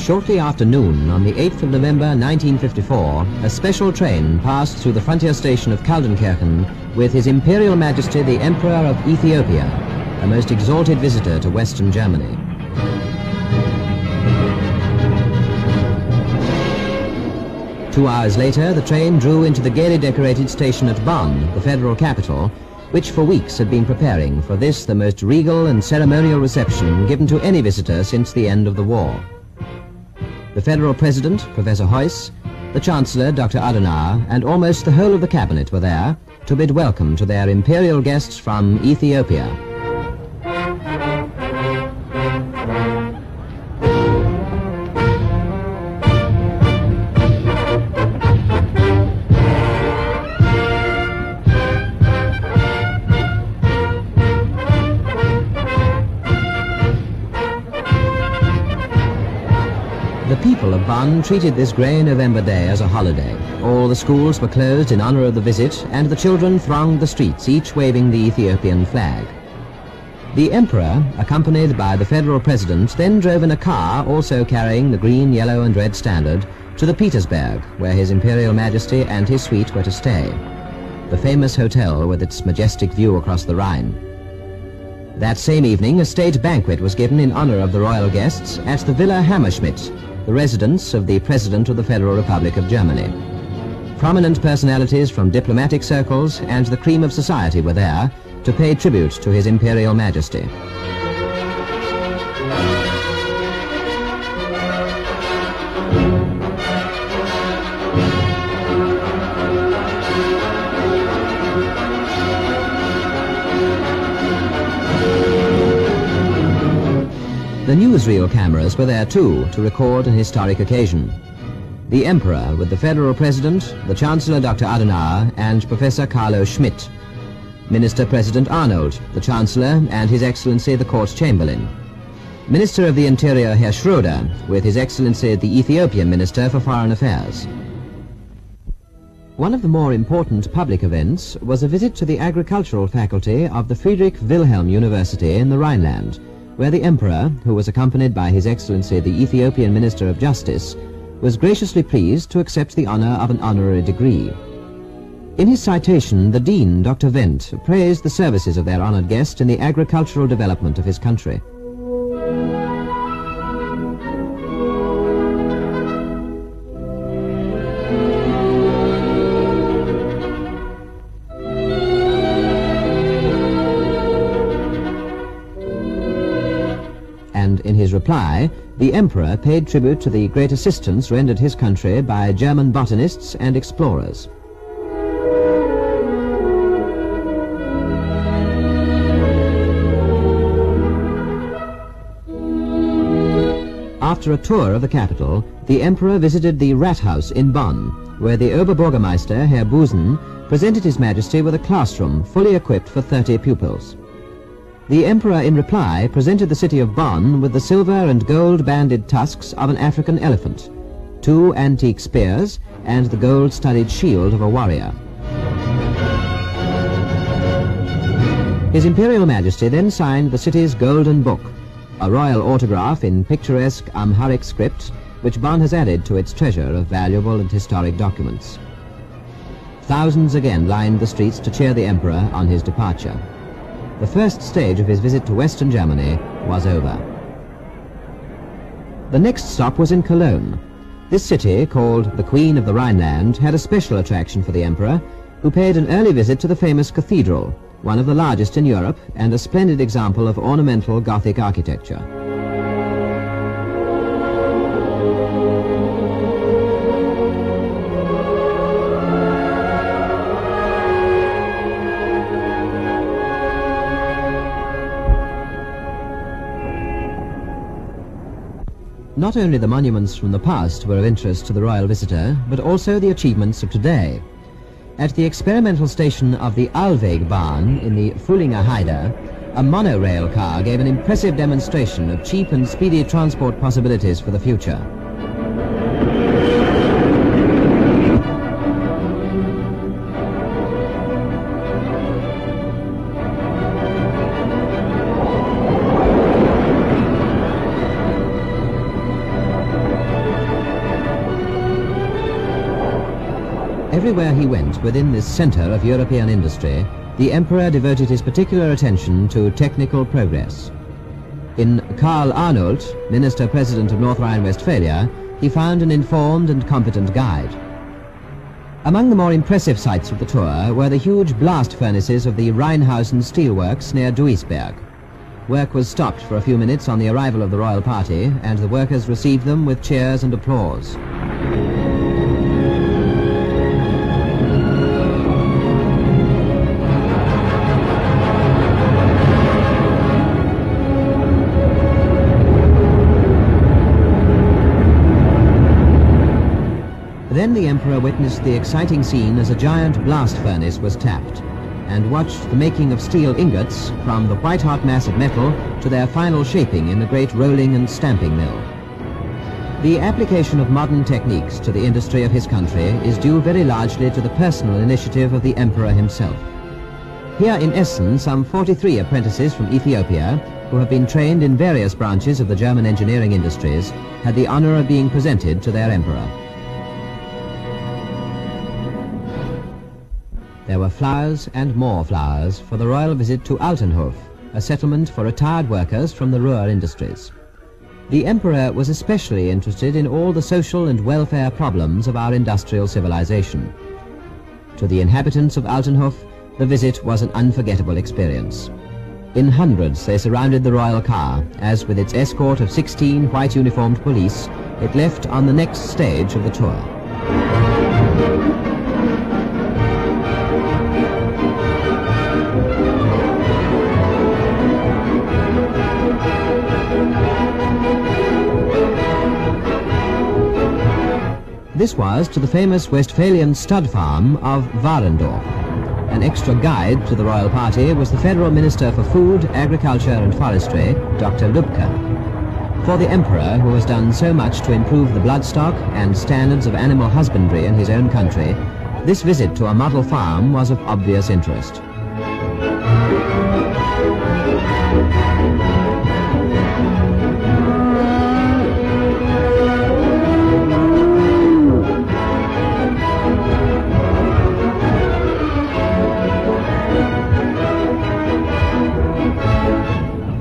Shortly after noon on the 8th of November 1954, a special train passed through the frontier station of Kaldenkirchen with His Imperial Majesty the Emperor of Ethiopia, a most exalted visitor to Western Germany. Two hours later, the train drew into the gaily decorated station at Bonn, the federal capital, which for weeks had been preparing for this, the most regal and ceremonial reception given to any visitor since the end of the war. The federal president, Professor Heuss, the chancellor, Dr. Adenauer, and almost the whole of the cabinet were there to bid welcome to their imperial guests from Ethiopia. The people of Bonn treated this grey November day as a holiday. All the schools were closed in honor of the visit, and the children thronged the streets, each waving the Ethiopian flag. The emperor, accompanied by the federal president, then drove in a car, also carrying the green, yellow and red standard, to the Petersberg, where His Imperial Majesty and his suite were to stay, the famous hotel with its majestic view across the Rhine. That same evening, a state banquet was given in honor of the royal guests at the Villa Hammerschmidt, the residence of the President of the Federal Republic of Germany. Prominent personalities from diplomatic circles and the cream of society were there to pay tribute to His Imperial Majesty. The newsreel cameras were there too to record an historic occasion. The Emperor with the Federal President, the Chancellor Dr. Adenauer and Professor Carlo Schmidt. Minister President Arnold, the Chancellor and His Excellency the Court Chamberlain. Minister of the Interior Herr Schroeder with His Excellency the Ethiopian Minister for Foreign Affairs. One of the more important public events was a visit to the agricultural faculty of the Friedrich Wilhelm University in the Rhineland, where the Emperor, who was accompanied by His Excellency the Ethiopian Minister of Justice, was graciously pleased to accept the honor of an honorary degree. In his citation, the Dean, Dr. Wendt, praised the services of their honored guest in the agricultural development of his country. And in his reply, the Emperor paid tribute to the great assistance rendered his country by German botanists and explorers. After a tour of the capital, the Emperor visited the Rathaus in Bonn, where the Oberbürgermeister, Herr Busen, presented His Majesty with a classroom fully equipped for 30 pupils. The Emperor, in reply, presented the city of Bonn with the silver and gold-banded tusks of an African elephant, 2 antique spears, and the gold-studded shield of a warrior. His Imperial Majesty then signed the city's Golden Book, a royal autograph in picturesque Amharic script, which Bonn has added to its treasure of valuable and historic documents. Thousands again lined the streets to cheer the Emperor on his departure. The first stage of his visit to Western Germany was over. The next stop was in Cologne. This city, called the Queen of the Rhineland, had a special attraction for the Emperor, who paid an early visit to the famous cathedral, one of the largest in Europe and a splendid example of ornamental Gothic architecture. Not only the monuments from the past were of interest to the royal visitor, but also the achievements of today. At the experimental station of the Alwegbahn in the Fullinger Heide, a monorail car gave an impressive demonstration of cheap and speedy transport possibilities for the future. Everywhere he went within this center of European industry, the emperor devoted his particular attention to technical progress. In Karl Arnold, Minister-President of North Rhine-Westphalia, he found an informed and competent guide. Among the more impressive sights of the tour were the huge blast furnaces of the Rheinhausen steelworks near Duisberg. Work was stopped for a few minutes on the arrival of the royal party, and the workers received them with cheers and applause. Then the emperor witnessed the exciting scene as a giant blast furnace was tapped, and watched the making of steel ingots from the white-hot mass of metal to their final shaping in the great rolling and stamping mill. The application of modern techniques to the industry of his country is due very largely to the personal initiative of the emperor himself. Here in Essen, some 43 apprentices from Ethiopia, who have been trained in various branches of the German engineering industries, had the honor of being presented to their emperor. There were flowers and more flowers for the royal visit to Altenhof, a settlement for retired workers from the Ruhr industries. The emperor was especially interested in all the social and welfare problems of our industrial civilization. To the inhabitants of Altenhof, the visit was an unforgettable experience. In hundreds they surrounded the royal car, as with its escort of 16 white-uniformed police, it left on the next stage of the tour. This was to the famous Westphalian stud farm of Warendorf. An extra guide to the royal party was the Federal Minister for Food, Agriculture and Forestry, Dr. Lübke. For the emperor, who has done so much to improve the bloodstock and standards of animal husbandry in his own country, this visit to a model farm was of obvious interest.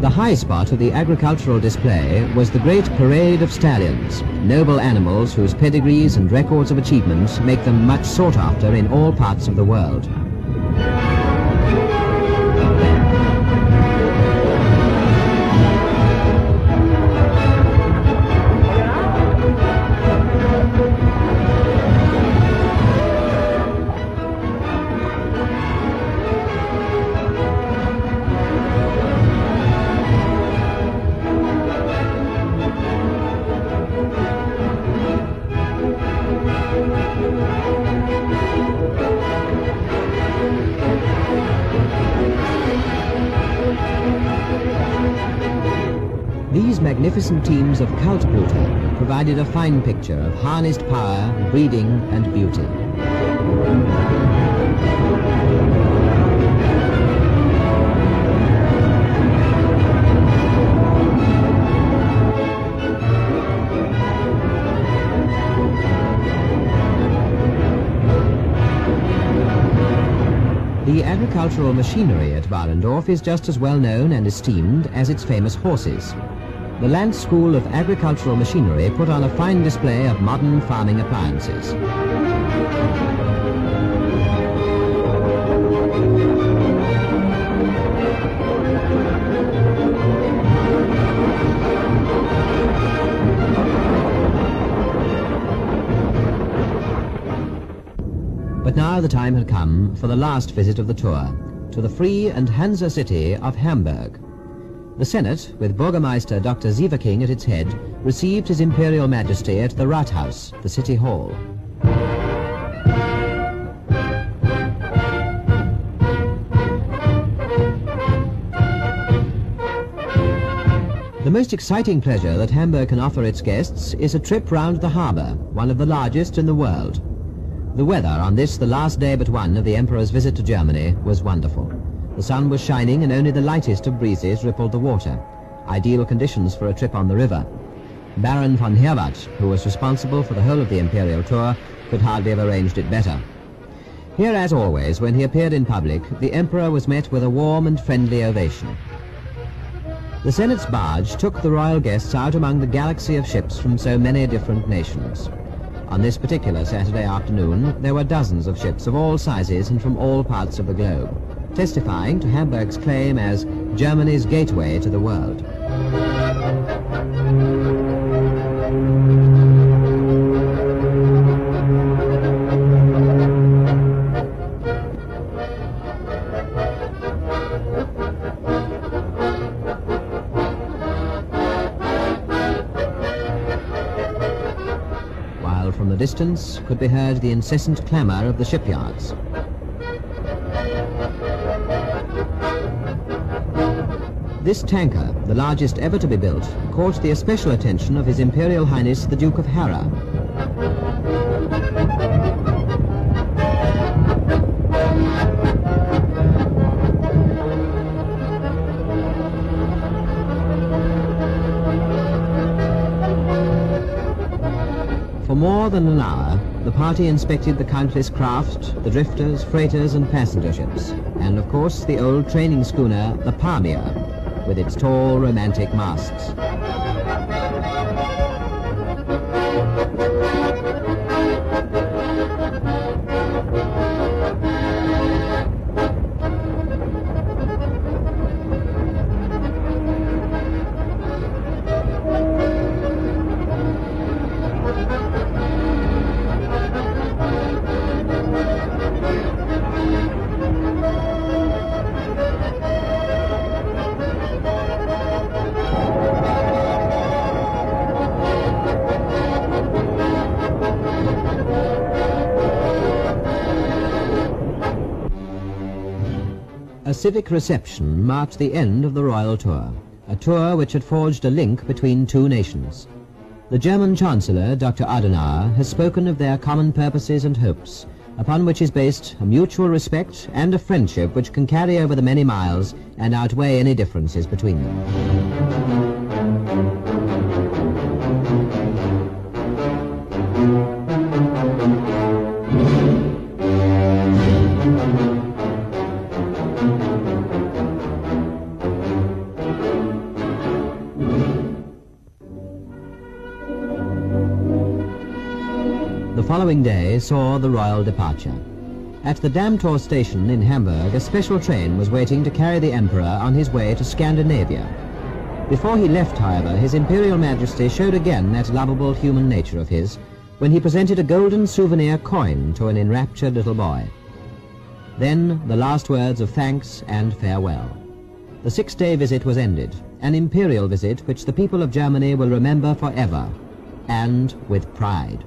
The high spot of the agricultural display was the great parade of stallions, noble animals whose pedigrees and records of achievement make them much sought after in all parts of the world. These magnificent teams of Kaltblüter provided a fine picture of harnessed power, breeding and beauty. The agricultural machinery at Warendorf is just as well known and esteemed as its famous horses. The Land School of Agricultural Machinery put on a fine display of modern farming appliances. But now the time had come for the last visit of the tour, to the free and Hansa city of Hamburg. The Senate, with Burgermeister Dr. Sieverking at its head, received His Imperial Majesty at the Rathaus, the city hall. The most exciting pleasure that Hamburg can offer its guests is a trip round the harbour, one of the largest in the world. The weather on this, the last day but one of the Emperor's visit to Germany, was wonderful. The sun was shining and only the lightest of breezes rippled the water. Ideal conditions for a trip on the river. Baron von Herwarth, who was responsible for the whole of the imperial tour, could hardly have arranged it better. Here, as always, when he appeared in public, the Emperor was met with a warm and friendly ovation. The Senate's barge took the royal guests out among the galaxy of ships from so many different nations. On this particular Saturday afternoon, there were dozens of ships of all sizes and from all parts of the globe, testifying to Hamburg's claim as Germany's gateway to the world. While from the distance could be heard the incessant clamour of the shipyards. This tanker, the largest ever to be built, caught the especial attention of His Imperial Highness the Duke of Harra. For more than an hour, the party inspected the countless craft, the drifters, freighters and passenger ships, and of course the old training schooner, the Pamir, with its tall, romantic masts. A civic reception marked the end of the royal tour, a tour which had forged a link between two nations. The German Chancellor, Dr. Adenauer, has spoken of their common purposes and hopes, upon which is based a mutual respect and a friendship which can carry over the many miles and outweigh any differences between them. The following day saw the royal departure. At the Dammtor station in Hamburg, a special train was waiting to carry the Emperor on his way to Scandinavia. Before he left, however, His Imperial Majesty showed again that lovable human nature of his, when he presented a golden souvenir coin to an enraptured little boy. Then the last words of thanks and farewell. The 6-day visit was ended, an imperial visit which the people of Germany will remember forever, and with pride.